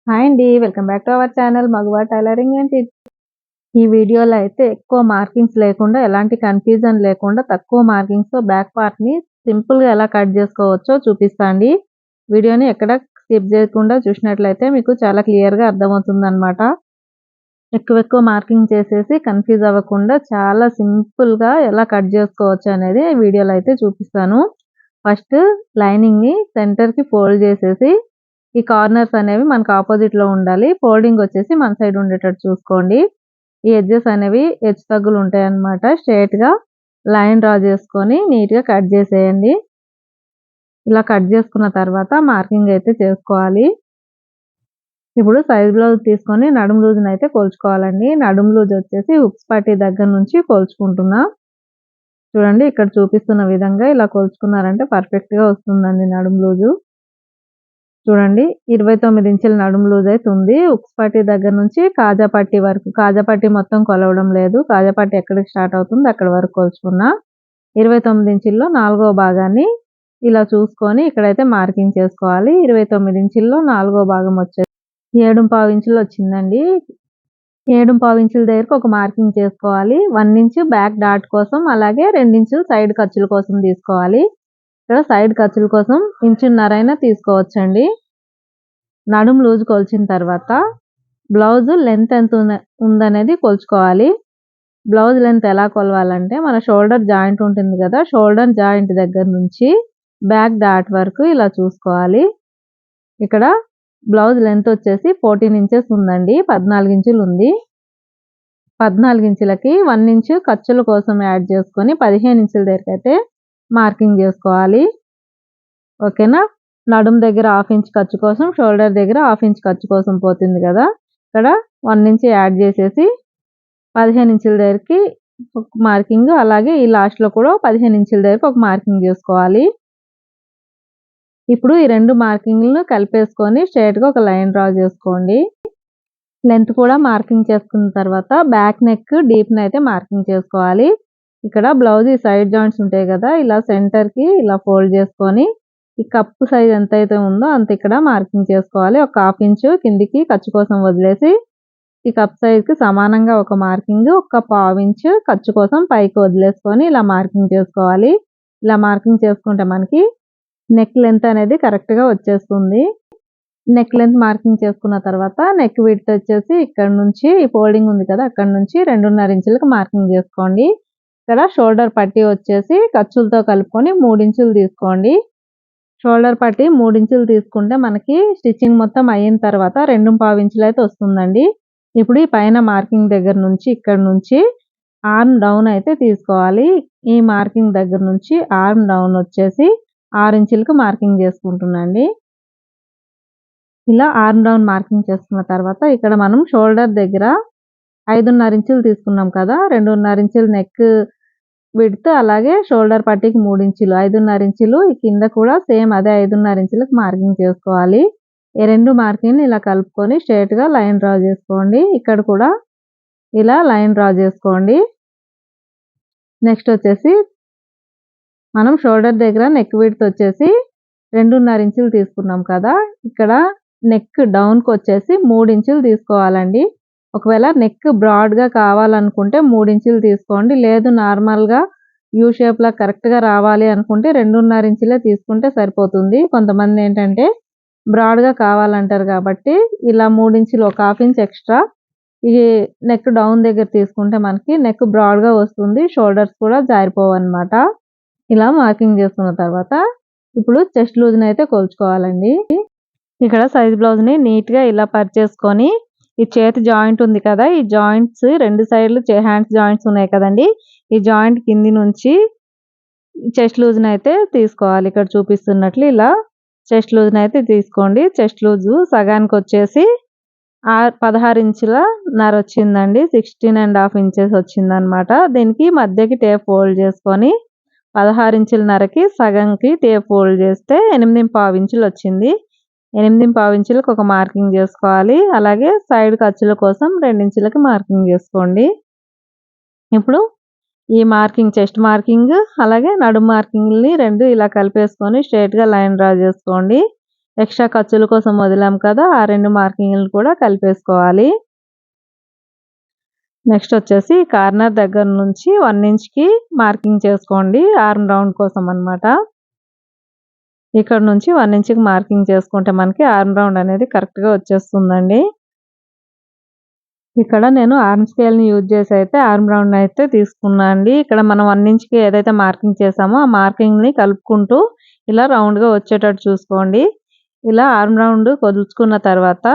Hi అండి. Welcome back to our channel Maguva tailoring and tips. ఈ వీడియోలో అయితే ఎక్కువ మార్కింగ్స్ లేకుండా, ఎలాంటి కన్‌ఫ్యూజన్ లేకుండా తక్కువ మార్కింగ్స్‌తో బ్యాక్ పార్ట్‌ని సింపుల్‌గా ఎలా కట్ చేసుకోవచ్చో చూపిస్తా అండి. వీడియోని ఎక్కడ స్కిప్ చేయకుండా చూసినట్లయితే మీకు చాలా క్లియర్‌గా అర్థమవుతుందనమాట. ఎక్కువ మార్కింగ్ చేసేసి కన్‌ఫ్యూజ్ అవ్వకుండా చాలా సింపుల్‌గా ఎలా కట్ చేసుకోవచ్చు అనేది వీడియోలో అయితే చూపిస్తాను. ఫస్ట్ లైనింగ్‌ని సెంటర్‌కి ఫోల్డ్ చేసేసి ఈ కార్నర్స్ అనేవి మనకు ఆపోజిట్‌లో ఉండాలి. ఫోల్డింగ్ వచ్చేసి మన సైడ్ ఉండేటట్టు చూసుకోండి. ఈ ఎడ్జెస్ అనేవి హెచ్చు తగ్గులు ఉంటాయన్నమాట. స్ట్రెయిట్‌గా లైన్ డ్రా చేసుకొని నీట్‌గా కట్ చేసేయండి. ఇలా కట్ చేసుకున్న తర్వాత మార్కింగ్ అయితే చేసుకోవాలి. ఇప్పుడు సైజ్ బ్లౌజ్ తీసుకొని నడుము లూజ్‌నైతే కొలుచుకోవాలండి. నడుము లూజ్ వచ్చేసి హుక్స్ పట్టీ దగ్గర నుంచి కొలుచుకుంటున్నా. చూడండి ఇక్కడ చూపిస్తున్న విధంగా ఇలా కొలుచుకున్నారంటే పర్ఫెక్ట్‌గా వస్తుందండి నడుము లూజు. చూడండి 29 ఇంచుల నడుము లూజ్ అయితే ఉంది. ఉక్స్ పట్టీ దగ్గర నుంచి కాజా పట్టీ వరకు, కాజా పట్టీ మొత్తం కొలవడం లేదు. కాజా పట్టీ ఎక్కడికి స్టార్ట్ అవుతుందో అక్కడి వరకు కొలుచుకున్నా. 29 ఇంచుల్లో 4వ భాగాన్ని ఇలా చూసుకొని ఇక్కడైతే మార్కింగ్ చేసుకోవాలి. 29 ఇంచుల్లో 4వ భాగం వచ్చేసి 7.5 ఇంచులు వచ్చిందండి. 7.5 ఇంచుల దగ్గరకు ఒక మార్కింగ్ చేసుకోవాలి. 1 ఇంచు బ్యాక్ డాట్ కోసం, అలాగే 2 ఇంచులు సైడ్ ఖర్చుల కోసం తీసుకోవాలి. ఇక్కడ సైడ్ ఖర్చుల కోసం ఇంచున్నరైనా తీసుకోవచ్చండి. నడుము లూజ్ కొలిచిన తర్వాత బ్లౌజ్ లెంత్ ఎంత ఉందనేది కొలుచుకోవాలి. బ్లౌజ్ లెంత్ ఎలా కొలవాలంటే మన షోల్డర్ జాయింట్ ఉంటుంది కదా, షోల్డర్ జాయింట్ దగ్గర నుంచి బ్యాక్ డాట్ వరకు ఇలా చూసుకోవాలి. ఇక్కడ బ్లౌజ్ లెంత్ వచ్చేసి 14 ఇంచెస్ ఉందండి. 14 ఇంచులు ఉంది. 14 ఇంచులకి 1 ఇంచు ఖర్చుల కోసం యాడ్ చేసుకొని 15 ఇంచుల దగ్గరైతే మార్కింగ్ చేసుకోవాలి. ఓకేనా. నడుము దగ్గర 1/2 ఇంచ్ ఖర్చు కోసం, షోల్డర్ దగ్గర 1/2 ఇంచ్ ఖర్చు కోసం పోతుంది కదా, ఇక్కడ 1 ఇంచ్ యాడ్ చేసేసి 15 ఇంచుల దగ్గరికి ఒక మార్కింగ్, అలాగే ఈ లాస్ట్‌లో కూడా 15 ఇంచుల దగ్గరికి ఒక మార్కింగ్ చేసుకోవాలి. ఇప్పుడు ఈ 2 మార్కింగ్‌లను కలిపేసుకొని స్ట్రెయిట్‌గా ఒక లైన్ డ్రా చేసుకోండి. లెంత్ కూడా మార్కింగ్ చేసుకున్న తర్వాత బ్యాక్ నెక్ డీప్‌ని అయితే మార్కింగ్ చేసుకోవాలి. ఇక్కడ బ్లౌజ్ ఈ సైడ్ జాయింట్స్ ఉంటాయి కదా, ఇలా సెంటర్‌కి ఇలా ఫోల్డ్ చేసుకొని ఈ కప్ సైజ్ ఎంతైతే ఉందో అంత ఇక్కడ మార్కింగ్ చేసుకోవాలి. ఒక 1/2 ఇంచు కిందికి ఖర్చు కోసం వదిలేసి ఈ కప్ సైజ్‌కి సమానంగా ఒక మార్కింగ్, ఒక 1/2 ఇంచు ఖర్చు కోసం పైకి వదిలేసుకొని ఇలా మార్కింగ్ చేసుకోవాలి. ఇలా మార్కింగ్ చేసుకుంటే మనకి నెక్ లెంత్ అనేది కరెక్ట్‌గా వచ్చేస్తుంది. నెక్ లెంత్ మార్కింగ్ చేసుకున్న తర్వాత నెక్ విడ్త్ వచ్చేసి ఇక్కడ నుంచి ఈ ఫోల్డింగ్ ఉంది కదా, అక్కడ నుంచి 2.5 ఇంచులకు మార్కింగ్ చేసుకోండి. ఇక్కడ షోల్డర్ పట్టీ వచ్చేసి ఖర్చులతో కలుపుకొని 3 ఇంచులు తీసుకోండి. షోల్డర్ పట్టీ 3 ఇంచులు తీసుకుంటే మనకి స్టిచ్చింగ్ మొత్తం అయిన తర్వాత 2.5 ఇంచులు అయితే వస్తుందండి. ఇప్పుడు ఈ పైన మార్కింగ్ దగ్గర నుంచి ఇక్కడ నుంచి ఆర్మ్ డౌన్ అయితే తీసుకోవాలి. ఈ మార్కింగ్ దగ్గర నుంచి ఆర్మ్ డౌన్ వచ్చేసి 6 ఇంచులకు మార్కింగ్ చేసుకుంటున్నాండి. ఇలా ఆర్మ్ డౌన్ మార్కింగ్ చేసుకున్న తర్వాత ఇక్కడ మనం షోల్డర్ దగ్గర 5.5 ఇంచులు తీసుకున్నాం కదా, 2.5 ఇంచులు నెక్ విడ్త్, అలాగే షోల్డర్ పట్టీకి 3 ఇంచులు, 5.5 ఇంచులు కింద కూడా సేమ్ అదే 5.5 ఇంచులకు మార్కింగ్ చేసుకోవాలి. ఈ 2 మార్కింగ్‌ని ఇలా కలుపుకొని స్ట్రెయిట్‌గా లైన్ డ్రా చేసుకోండి. ఇక్కడ కూడా ఇలా లైన్ డ్రా చేసుకోండి. నెక్స్ట్ వచ్చేసి మనం షోల్డర్ దగ్గర నెక్ విడ్త్ వచ్చేసి 2.5 ఇంచులు తీసుకున్నాం కదా, ఇక్కడ నెక్ డౌన్‌కి వచ్చేసి 3 ఇంచులు తీసుకోవాలండి. ఒకవేళ నెక్ బ్రాడ్‌గా కావాలనుకుంటే 3 ఇంచులు తీసుకోండి. లేదు నార్మల్‌గా యూ షేప్‌లో కరెక్ట్‌గా రావాలి అనుకుంటే 2.5 ఇంచులే తీసుకుంటే సరిపోతుంది. కొంతమంది ఏంటంటే బ్రాడ్‌గా కావాలంటారు కాబట్టి ఇలా 3 ఇంచులు, ఒక 1/2 ఇంచ్ ఎక్స్ట్రా ఈ నెక్ డౌన్ దగ్గర తీసుకుంటే మనకి నెక్ బ్రాడ్‌గా వస్తుంది. షోల్డర్స్ కూడా జారిపోవన్నమాట. ఇలా మార్కింగ్ చేసుకున్న తర్వాత ఇప్పుడు చెస్ట్ లూజ్‌ని అయితే కొలుచుకోవాలండి. ఇక్కడ సైజ్ బ్లౌజ్‌ని నీట్‌గా ఇలా పరిచేసుకొని ఈ చేతి జాయింట్ ఉంది కదా, ఈ జాయింట్స్ 2 సైడ్‌లు హ్యాండ్స్ జాయింట్స్ ఉన్నాయి కదండీ, ఈ జాయింట్ కింది నుంచి చెస్ట్ లూజ్‌ని అయితే తీసుకోవాలి. ఇక్కడ చూపిస్తున్నట్లు ఇలా చెస్ట్ లూజ్‌ని అయితే తీసుకోండి. చెస్ట్ లూజు సగానికి వచ్చేసి 16 ఇంచుల నర వచ్చిందండి. 16.5 ఇంచెస్ వచ్చిందనమాట. దీనికి మధ్యకి టేప్ ఫోల్డ్ చేసుకొని 16 ఇంచుల నరకి సగంకి టేప్ ఫోల్డ్ చేస్తే 8.5 ఇంచులు వచ్చింది. 8.5 ఇంచులకు ఒక మార్కింగ్ చేసుకోవాలి. అలాగే సైడ్ ఖర్చుల కోసం 2 ఇంచులకి మార్కింగ్ చేసుకోండి. ఇప్పుడు ఈ మార్కింగ్ చెస్ట్ మార్కింగ్ అలాగే నడుము మార్కింగ్‌ని 2 ఇలా కలిపేసుకొని స్ట్రెయిట్‌గా లైన్ డ్రా చేసుకోండి. ఎక్స్ట్రా ఖర్చుల కోసం వదిలాం కదా, ఆ 2 మార్కింగ్‌లు కూడా కలిపేసుకోవాలి. నెక్స్ట్ వచ్చేసి కార్నర్ దగ్గర నుంచి 1 ఇంచ్‌కి మార్కింగ్ చేసుకోండి, ఆర్మ్ రౌండ్ కోసం అన్నమాట. ఇక్కడ నుంచి 1 ఇంచ్‌కి మార్కింగ్ చేసుకుంటే మనకి ఆర్మ్ రౌండ్ అనేది కరెక్ట్‌గా వచ్చేస్తుందండి. ఇక్కడ నేను ఆర్మ్ స్కేల్‌ని యూజ్ చేసి అయితే ఆర్మ్ రౌండ్ అయితే తీసుకున్నా అండి. ఇక్కడ మనం 1 ఇంచ్‌కి ఏదైతే మార్కింగ్ చేసామో ఆ మార్కింగ్‌ని కలుపుకుంటూ ఇలా రౌండ్‌గా వచ్చేటట్టు చూసుకోండి. ఇలా ఆర్మ్ రౌండ్ కొలుచుకున్న తర్వాత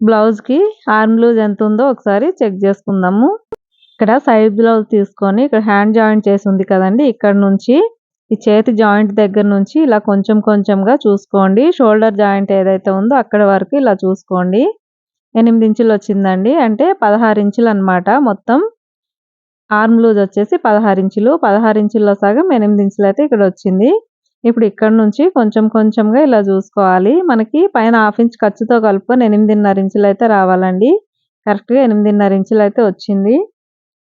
బ్లౌజ్‌కి ఆర్మ్ లూజ్ ఎంత ఉందో ఒకసారి చెక్ చేసుకుందాము. ఇక్కడ సైడ్ బ్లౌజ్ తీసుకొని ఇక్కడ హ్యాండ్ జాయింట్ చేసి ఉంది కదండీ, ఇక్కడ నుంచి ఈ చేతి జాయింట్ దగ్గర నుంచి ఇలా కొంచెం కొంచెంగా చూసుకోండి. షోల్డర్ జాయింట్ ఏదైతే ఉందో అక్కడ వరకు ఇలా చూసుకోండి. 8 ఇంచులు వచ్చిందండి, అంటే 16 ఇంచులు అన్నమాట. మొత్తం ఆర్మ్ లూజ్ వచ్చేసి 16 ఇంచులు. 16 ఇంచుల్లో సగం 8 ఇంచులు అయితే ఇక్కడ వచ్చింది. ఇప్పుడు ఇక్కడ నుంచి కొంచెం కొంచెంగా ఇలా చూసుకోవాలి. మనకి పైన హాఫ్ ఇంచ్ ఖర్చుతో కలుపుకొని 8.5 ఇంచులు అయితే రావాలండి. కరెక్ట్‌గా 8.5 ఇంచులు అయితే వచ్చింది.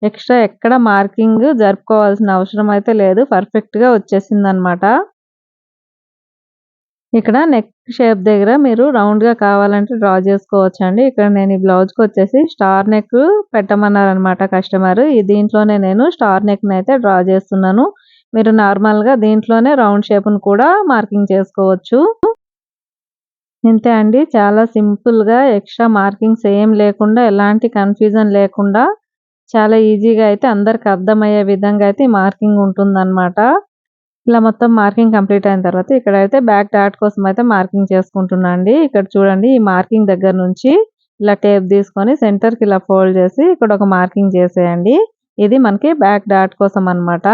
ఎక్స్ట్రా ఎక్కడ మార్కింగ్ జరుపుకోవాల్సిన అవసరం అయితే లేదు, పర్ఫెక్ట్‌గా వచ్చేసిందనమాట. ఇక్కడ నెక్ షేప్ దగ్గర మీరు రౌండ్‌గా కావాలంటే డ్రా చేసుకోవచ్చండి. ఇక్కడ నేను ఈ బ్లౌజ్‌కి వచ్చేసి స్టార్ నెక్ పెట్టమన్నారనమాట కస్టమర్. దీంట్లోనే నేను స్టార్ నెక్‌ని అయితే డ్రా చేస్తున్నాను. మీరు నార్మల్‌గా దీంట్లోనే రౌండ్ షేప్‌ని కూడా మార్కింగ్ చేసుకోవచ్చు. ఇంతే అండి, చాలా సింపుల్‌గా ఎక్స్ట్రా మార్కింగ్స్ ఏం లేకుండా, ఎలాంటి కన్‌ఫ్యూజన్ లేకుండా చాలా ఈజీగా అయితే అందరికి అర్థమయ్యే విధంగా అయితే ఈ మార్కింగ్ ఉంటుందన్నమాట. ఇలా మొత్తం మార్కింగ్ కంప్లీట్ అయిన తర్వాత ఇక్కడైతే బ్యాక్ డాట్ కోసం అయితే మార్కింగ్ చేసుకుంటున్నా అండి. ఇక్కడ చూడండి, ఈ మార్కింగ్ దగ్గర నుంచి ఇలా టేప్ తీసుకొని సెంటర్‌కి ఇలా ఫోల్డ్ చేసి ఇక్కడ ఒక మార్కింగ్ చేసేయండి. ఇది మనకి బ్యాక్ డాట్ కోసం అన్నమాట.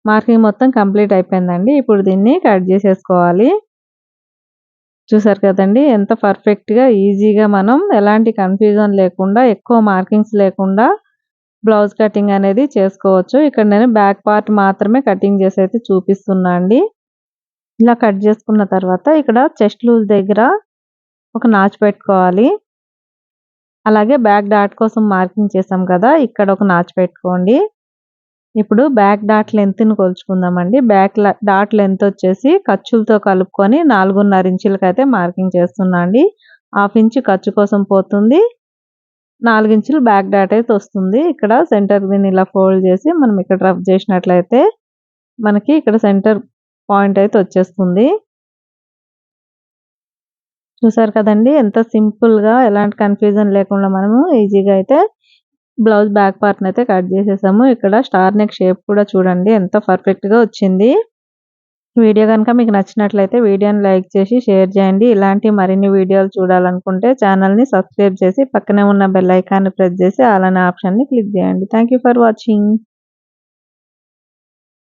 మార్కింగ్ మొత్తం కంప్లీట్ అయిపోయిందండి. ఇప్పుడు దీన్ని కట్ చేసేసుకోవాలి. చూసారు కదండీ, ఎంత పర్ఫెక్ట్‌గా ఈజీగా మనం ఎలాంటి కన్‌ఫ్యూజన్ లేకుండా, ఎక్కువ మార్కింగ్స్ లేకుండా బ్లౌజ్ కటింగ్ అనేది చేసుకోవచ్చు. ఇక్కడ నేను బ్యాక్ పార్ట్ మాత్రమే కటింగ్ చేసి అయితే చూపిస్తున్నా అండి. ఇలా కట్ చేసుకున్న తర్వాత ఇక్కడ చెస్ట్ లూజ్ దగ్గర ఒక నాచ్ పెట్టుకోవాలి. అలాగే బ్యాక్ డాట్ కోసం మార్కింగ్ చేసాం కదా, ఇక్కడ ఒక నాచ్ పెట్టుకోండి. ఇప్పుడు బ్యాక్ డాట్ లెంత్‌ని కొలుచుకుందామండి. డాట్ లెంత్ వచ్చేసి ఖర్చులతో కలుపుకొని 4.5 ఇంచులకైతే మార్కింగ్ చేస్తున్నా అండి. హాఫ్ ఇంచ్ ఖర్చు కోసం పోతుంది. 4 ఇంచులు బ్యాక్ డాట్ అయితే వస్తుంది. ఇక్కడ సెంటర్ దీన్ని ఇలా ఫోల్డ్ చేసి మనం ఇక్కడ రఫ్ చేసినట్లయితే మనకి ఇక్కడ సెంటర్ పాయింట్ అయితే వచ్చేస్తుంది. చూసారు కదండీ, ఎంత సింపుల్‌గా ఎలాంటి కన్‌ఫ్యూజన్ లేకుండా మనము ఈజీగా అయితే బ్లౌజ్ బ్యాక్ పార్ట్‌ని అయితే కట్ చేసేసాము. ఇక్కడ స్టార్ నెక్ షేప్ కూడా చూడండి ఎంత పర్ఫెక్ట్‌గా వచ్చింది. వీడియో గనుక మీకు నచ్చినట్లయితే వీడియోని లైక్ చేసి షేర్ చేయండి. ఇలాంటి మరిన్ని వీడియోలు చూడాలనుకుంటే ఛానల్‌ని సబ్స్క్రైబ్ చేసి పక్కనే ఉన్న బెల్ ఐకాన్‌ని ప్రెస్ చేసి ఆల్ అనే ఆప్షన్‌ని క్లిక్ చేయండి. Thank you for watching.